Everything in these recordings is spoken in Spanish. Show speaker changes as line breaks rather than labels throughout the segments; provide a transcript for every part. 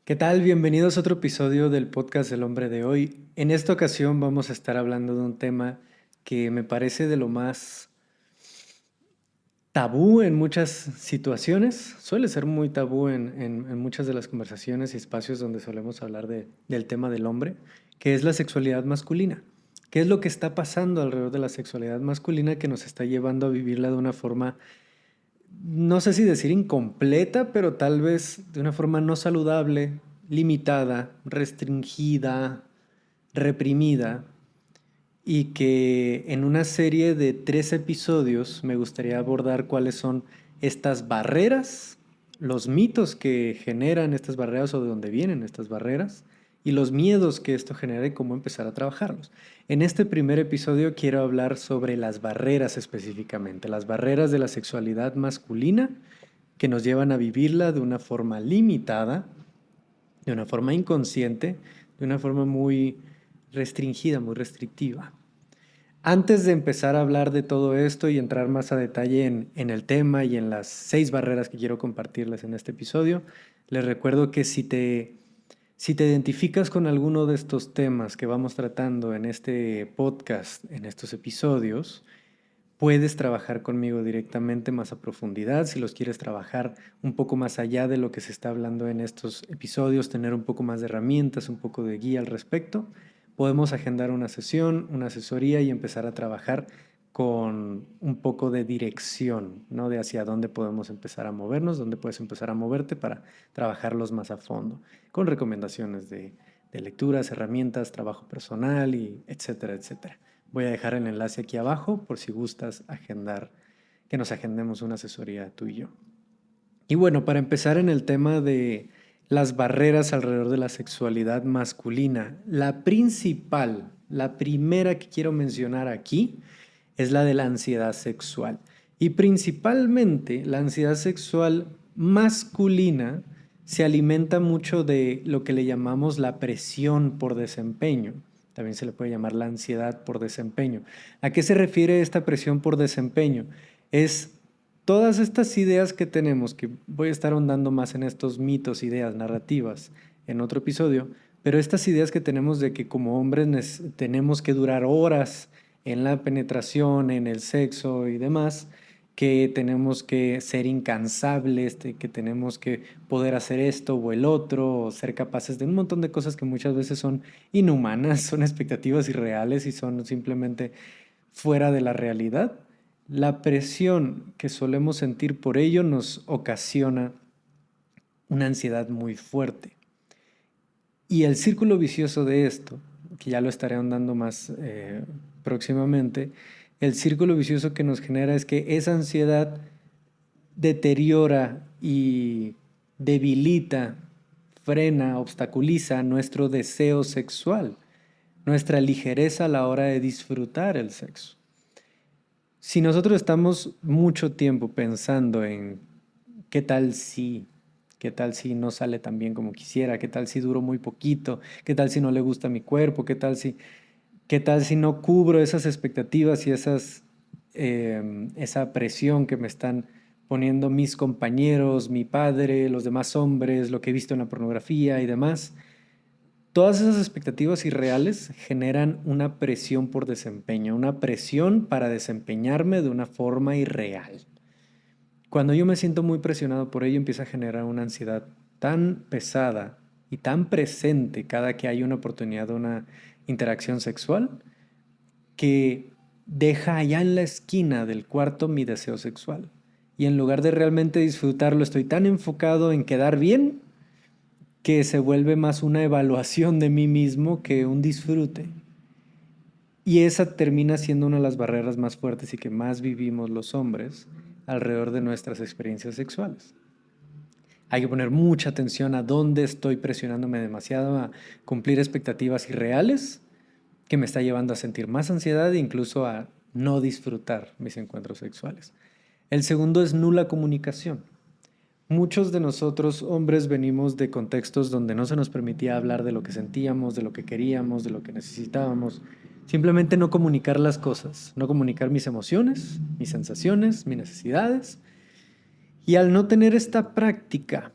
¿Qué tal? Bienvenidos a otro episodio del podcast El Hombre de Hoy. En esta ocasión vamos a estar hablando de un tema que me parece de lo más tabú en muchas situaciones. Suele ser muy tabú en muchas de las conversaciones y espacios donde solemos hablar del tema del hombre, que es la sexualidad masculina. ¿Qué es lo que está pasando alrededor de la sexualidad masculina que nos está llevando a vivirla de una forma, no sé si decir incompleta, pero tal vez de una forma no saludable, limitada, restringida, reprimida, y que en una serie de 3 episodios me gustaría abordar cuáles son estas barreras, los mitos que generan estas barreras o de dónde vienen estas barreras y los miedos que esto genera y cómo empezar a trabajarlos. En este primer episodio quiero hablar sobre las barreras específicamente, las barreras de la sexualidad masculina que nos llevan a vivirla de una forma limitada, de una forma inconsciente, de una forma muy restringida, muy restrictiva. Antes de empezar a hablar de todo esto y entrar más a detalle en el tema y en las 6 barreras que quiero compartirles en este episodio, les recuerdo que si te identificas con alguno de estos temas que vamos tratando en este podcast, en estos episodios, puedes trabajar conmigo directamente más a profundidad. Si los quieres trabajar un poco más allá de lo que se está hablando en estos episodios, tener un poco más de herramientas, un poco de guía al respecto, podemos agendar una sesión, una asesoría y empezar a trabajar con un poco de dirección, ¿no? De hacia dónde podemos empezar a movernos, dónde puedes empezar a moverte para trabajarlos más a fondo, con recomendaciones de lecturas, herramientas, trabajo personal y etcétera, etcétera. Voy a dejar el enlace aquí abajo por si gustas agendar, que nos agendemos una asesoría tú y yo. Y bueno, para empezar en el tema de las barreras alrededor de la sexualidad masculina, la principal, la primera que quiero mencionar aquí es la de la ansiedad sexual. Y principalmente la ansiedad sexual masculina se alimenta mucho de lo que le llamamos la presión por desempeño. También se le puede llamar la ansiedad por desempeño. ¿A qué se refiere esta presión por desempeño? Es todas estas ideas que tenemos, que voy a estar ahondando más en estos mitos, ideas, narrativas en otro episodio, pero estas ideas que tenemos de que como hombres tenemos que durar horas en la penetración, en el sexo y demás, que tenemos que ser incansables, que tenemos que poder hacer esto o el otro, o ser capaces de un montón de cosas que muchas veces son inhumanas, son expectativas irreales y son simplemente fuera de la realidad. La presión que solemos sentir por ello nos ocasiona una ansiedad muy fuerte. Y el círculo vicioso de esto, que ya lo estaré ahondando más próximamente, el círculo vicioso que nos genera es que esa ansiedad deteriora y debilita, frena, obstaculiza nuestro deseo sexual, nuestra ligereza a la hora de disfrutar el sexo. Si nosotros estamos mucho tiempo pensando en qué tal si, qué tal si no sale tan bien como quisiera, qué tal si duro muy poquito, qué tal si no le gusta mi cuerpo, qué tal si no cubro esas expectativas y esa presión que me están poniendo mis compañeros, mi padre, los demás hombres, lo que he visto en la pornografía y demás. Todas esas expectativas irreales generan una presión por desempeño, una presión para desempeñarme de una forma irreal. Cuando yo me siento muy presionado por ello, empieza a generar una ansiedad tan pesada y tan presente cada que hay una oportunidad de una interacción sexual que deja allá en la esquina del cuarto mi deseo sexual. Y en lugar de realmente disfrutarlo, estoy tan enfocado en quedar bien que se vuelve más una evaluación de mí mismo que un disfrute. Y esa termina siendo una de las barreras más fuertes y que más vivimos los hombres alrededor de nuestras experiencias sexuales. Hay que poner mucha atención a dónde estoy presionándome demasiado a cumplir expectativas irreales que me está llevando a sentir más ansiedad e incluso a no disfrutar mis encuentros sexuales. El segundo es nula comunicación. Muchos de nosotros, hombres, venimos de contextos donde no se nos permitía hablar de lo que sentíamos, de lo que queríamos, de lo que necesitábamos. Simplemente no comunicar las cosas, no comunicar mis emociones, mis sensaciones, mis necesidades. Y al no tener esta práctica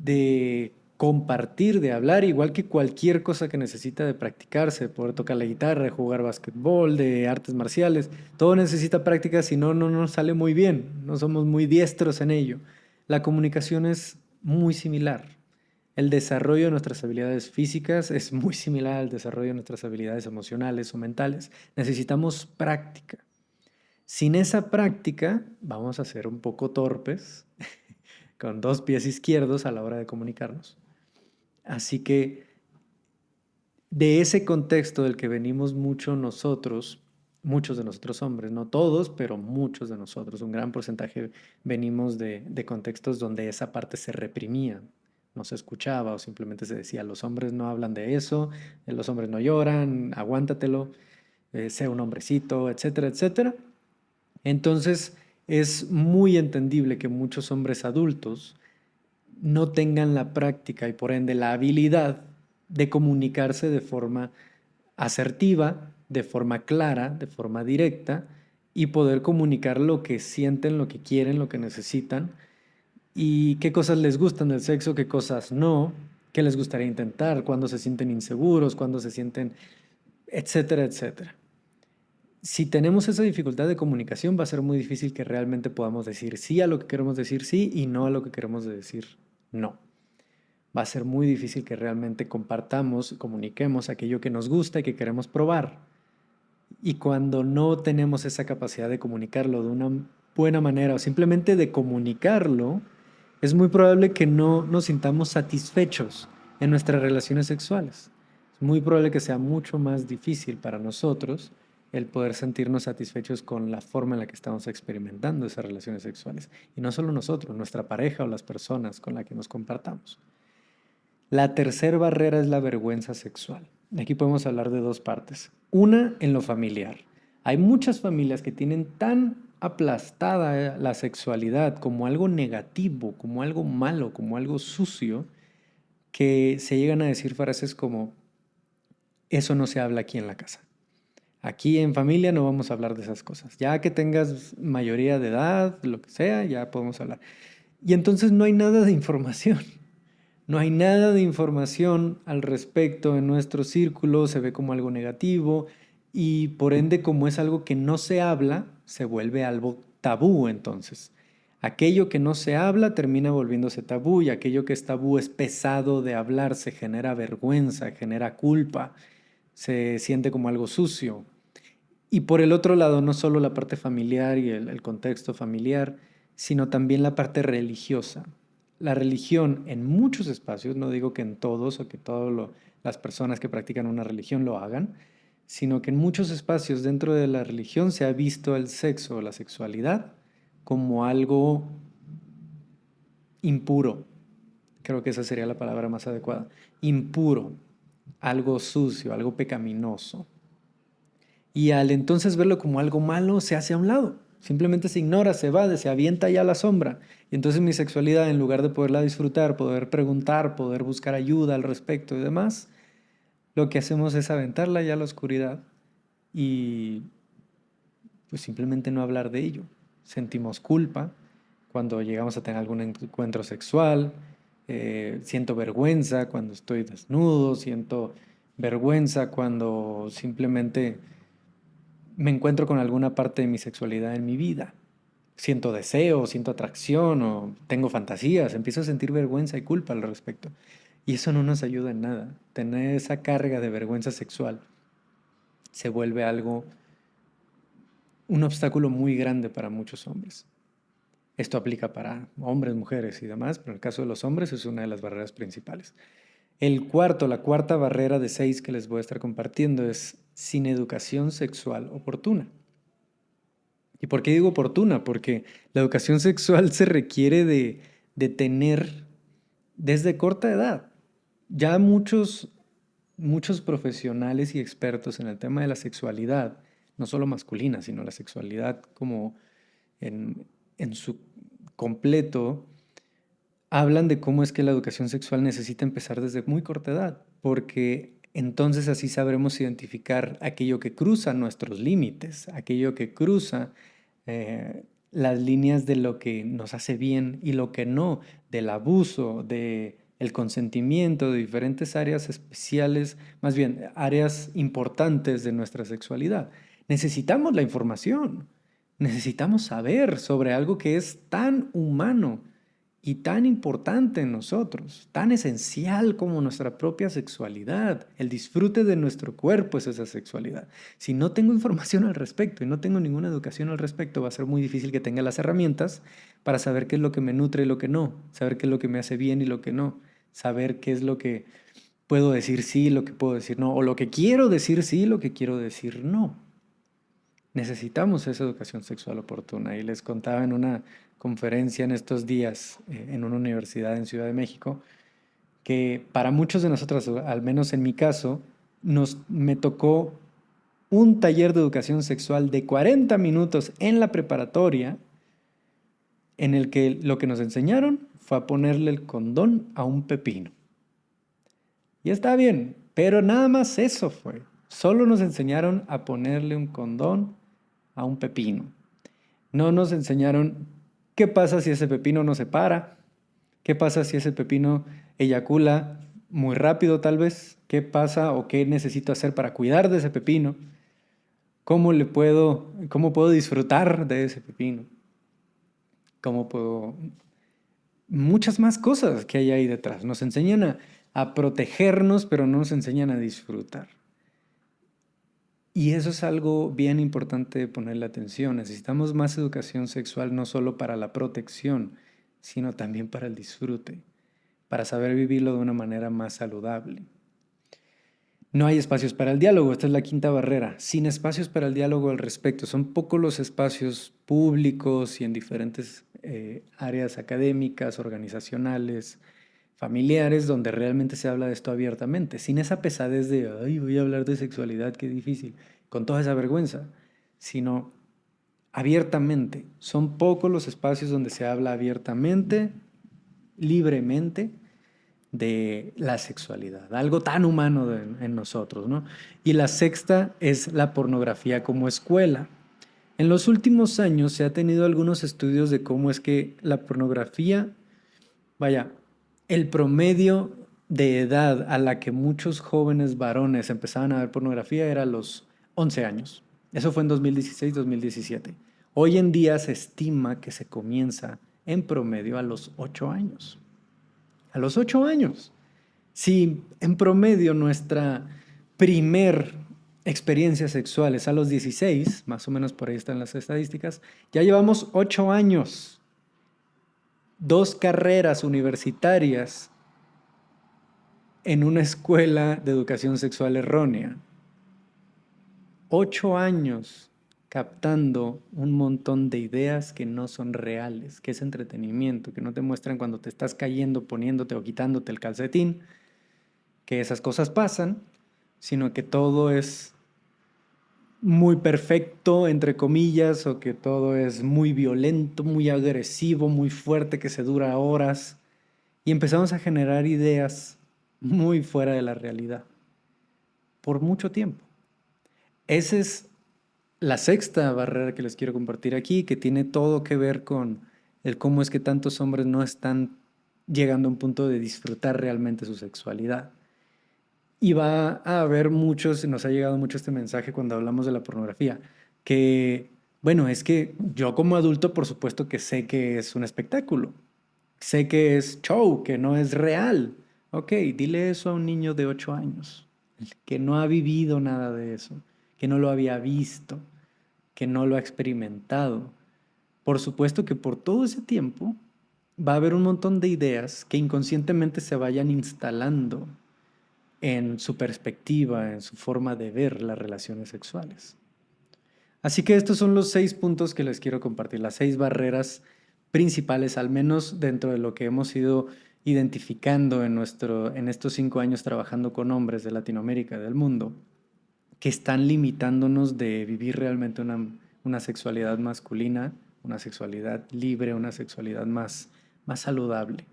de compartir, de hablar, igual que cualquier cosa que necesita de practicarse, poder tocar la guitarra, de jugar básquetbol, de artes marciales, todo necesita práctica, si no, no nos sale muy bien, no somos muy diestros en ello. La comunicación es muy similar. El desarrollo de nuestras habilidades físicas es muy similar al desarrollo de nuestras habilidades emocionales o mentales. Necesitamos práctica. Sin esa práctica, vamos a ser un poco torpes, con dos pies izquierdos a la hora de comunicarnos. Así que de ese contexto del que venimos muchos de nosotros hombres, no todos, pero muchos de nosotros, un gran porcentaje venimos de contextos donde esa parte se reprimía, no se escuchaba o simplemente se decía, los hombres no hablan de eso, los hombres no lloran, aguántatelo, sea un hombrecito, etcétera, etcétera. Entonces es muy entendible que muchos hombres adultos no tengan la práctica y por ende la habilidad de comunicarse de forma asertiva, de forma clara, de forma directa y poder comunicar lo que sienten, lo que quieren, lo que necesitan y qué cosas les gustan del sexo, qué cosas no, qué les gustaría intentar, cuándo se sienten inseguros, cuándo se sienten, etcétera, etcétera. Si tenemos esa dificultad de comunicación, va a ser muy difícil que realmente podamos decir sí a lo que queremos decir sí y no a lo que queremos decir no. Va a ser muy difícil que realmente compartamos, comuniquemos aquello que nos gusta y que queremos probar. Y cuando no tenemos esa capacidad de comunicarlo de una buena manera o simplemente de comunicarlo, es muy probable que no nos sintamos satisfechos en nuestras relaciones sexuales. Es muy probable que sea mucho más difícil para nosotros el poder sentirnos satisfechos con la forma en la que estamos experimentando esas relaciones sexuales. Y no solo nosotros, nuestra pareja o las personas con las que nos compartamos. La tercera barrera es la vergüenza sexual. Aquí podemos hablar de dos partes. Una, en lo familiar. Hay muchas familias que tienen tan aplastada la sexualidad como algo negativo, como algo malo, como algo sucio, que se llegan a decir frases como, eso no se habla aquí en la casa. Aquí en familia no vamos a hablar de esas cosas. Ya que tengas mayoría de edad, lo que sea, ya podemos hablar. Y entonces no hay nada de información. No hay nada de información al respecto en nuestro círculo, se ve como algo negativo y por ende como es algo que no se habla, se vuelve algo tabú entonces. Aquello que no se habla termina volviéndose tabú y aquello que es tabú es pesado de hablar, se genera vergüenza, genera culpa, se siente como algo sucio. Y por el otro lado, no solo la parte familiar y el contexto familiar, sino también la parte religiosa. La religión en muchos espacios, no digo que en todos o que todas las personas que practican una religión lo hagan, sino que en muchos espacios dentro de la religión se ha visto el sexo o la sexualidad como algo impuro. Creo que esa sería la palabra más adecuada. Impuro, algo sucio, algo pecaminoso. Y al entonces verlo como algo malo, se hace a un lado. Simplemente se ignora, se evade, se avienta ya a la sombra. Y entonces mi sexualidad, en lugar de poderla disfrutar, poder preguntar, poder buscar ayuda al respecto y demás, lo que hacemos es aventarla ya a la oscuridad y pues simplemente no hablar de ello. Sentimos culpa cuando llegamos a tener algún encuentro sexual, siento vergüenza cuando estoy desnudo, siento vergüenza cuando simplemente me encuentro con alguna parte de mi sexualidad en mi vida. Siento deseo, siento atracción o tengo fantasías, empiezo a sentir vergüenza y culpa al respecto. Y eso no nos ayuda en nada. Tener esa carga de vergüenza sexual se vuelve algo, un obstáculo muy grande para muchos hombres. Esto aplica para hombres, mujeres y demás, pero en el caso de los hombres es una de las barreras principales. La cuarta barrera de 6 que les voy a estar compartiendo es sin educación sexual oportuna. ¿Y por qué digo oportuna? Porque la educación sexual se requiere de tener desde corta edad. Ya muchos profesionales y expertos en el tema de la sexualidad, no solo masculina, sino la sexualidad como en su completo, hablan de cómo es que la educación sexual necesita empezar desde muy corta edad, porque entonces así sabremos identificar aquello que cruza nuestros límites, aquello que cruza las líneas de lo que nos hace bien y lo que no, del abuso, de el consentimiento, de diferentes áreas especiales, más bien áreas importantes de nuestra sexualidad. Necesitamos la información, necesitamos saber sobre algo que es tan humano y tan importante en nosotros, tan esencial como nuestra propia sexualidad. El disfrute de nuestro cuerpo es esa sexualidad. Si no tengo información al respecto y no tengo ninguna educación al respecto, va a ser muy difícil que tenga las herramientas para saber qué es lo que me nutre y lo que no, saber qué es lo que me hace bien y lo que no, saber qué es lo que puedo decir sí y lo que puedo decir no, o lo que quiero decir sí y lo que quiero decir no. Necesitamos esa educación sexual oportuna. Y les contaba en una conferencia en estos días en una universidad en Ciudad de México que para muchos de nosotros, al menos en mi caso, me tocó un taller de educación sexual de 40 minutos en la preparatoria en el que lo que nos enseñaron fue a ponerle el condón a un pepino. Y está bien, pero nada más eso fue. Solo nos enseñaron a ponerle un condón a un pepino. No nos enseñaron qué pasa si ese pepino no se para, qué pasa si ese pepino eyacula muy rápido tal vez, qué pasa o qué necesito hacer para cuidar de ese pepino, cómo puedo disfrutar de ese pepino, cómo puedo muchas más cosas que hay ahí detrás. Nos enseñan a protegernos, pero no nos enseñan a disfrutar. Y eso es algo bien importante de ponerle atención. Necesitamos más educación sexual no solo para la protección, sino también para el disfrute, para saber vivirlo de una manera más saludable. No hay espacios para el diálogo, esta es la quinta barrera. Sin espacios para el diálogo al respecto, son pocos los espacios públicos y en diferentes áreas académicas, organizacionales, familiares, donde realmente se habla de esto abiertamente, sin esa pesadez de, ay, voy a hablar de sexualidad, qué difícil, con toda esa vergüenza, sino abiertamente. Son pocos los espacios donde se habla abiertamente, libremente, de la sexualidad, algo tan humano en nosotros, ¿no? Y la sexta es la pornografía como escuela. En los últimos años se ha tenido algunos estudios de cómo es que la pornografía, vaya, el promedio de edad a la que muchos jóvenes varones empezaban a ver pornografía era a los 11 años. Eso fue en 2016-2017. Hoy en día se estima que se comienza en promedio a los 8 años. A los 8 años. Si en promedio nuestra primer experiencia sexual es a los 16, más o menos por ahí están las estadísticas, ya llevamos 8 años, 2 carreras universitarias en una escuela de educación sexual errónea. 8 años captando un montón de ideas que no son reales, que es entretenimiento, que no te muestran cuando te estás cayendo, poniéndote o quitándote el calcetín, que esas cosas pasan, sino que todo es muy perfecto, entre comillas, o que todo es muy violento, muy agresivo, muy fuerte, que se dura horas. Y empezamos a generar ideas muy fuera de la realidad por mucho tiempo. Esa es la sexta barrera que les quiero compartir aquí, que tiene todo que ver con el cómo es que tantos hombres no están llegando a un punto de disfrutar realmente su sexualidad. Y va a haber muchos, nos ha llegado mucho este mensaje cuando hablamos de la pornografía, que, bueno, es que yo como adulto por supuesto que sé que es un espectáculo, sé que es show, que no es real. Ok, dile eso a un niño de 8 años, que no ha vivido nada de eso, que no lo había visto, que no lo ha experimentado. Por supuesto que por todo ese tiempo va a haber un montón de ideas que inconscientemente se vayan instalando en su perspectiva, en su forma de ver las relaciones sexuales. Así que estos son los 6 puntos que les quiero compartir, las 6 barreras principales, al menos dentro de lo que hemos ido identificando en estos 5 años trabajando con hombres de Latinoamérica y del mundo, que están limitándonos de vivir realmente una sexualidad masculina, una sexualidad libre, una sexualidad más saludable.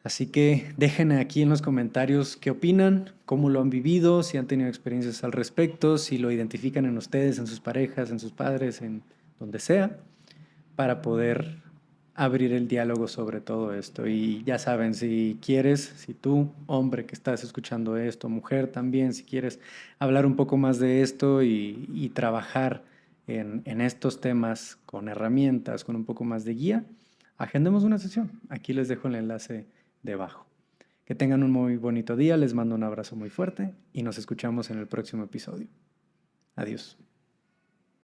Así que dejen aquí en los comentarios qué opinan, cómo lo han vivido, si han tenido experiencias al respecto, si lo identifican en ustedes, en sus parejas, en sus padres, en donde sea, para poder abrir el diálogo sobre todo esto. Y ya saben, si quieres, si tú, hombre que estás escuchando esto, mujer también, si quieres hablar un poco más de esto y trabajar en estos temas con herramientas, con un poco más de guía, agendemos una sesión. Aquí les dejo el enlace debajo. Que tengan un muy bonito día, les mando un abrazo muy fuerte y nos escuchamos en el próximo episodio. Adiós.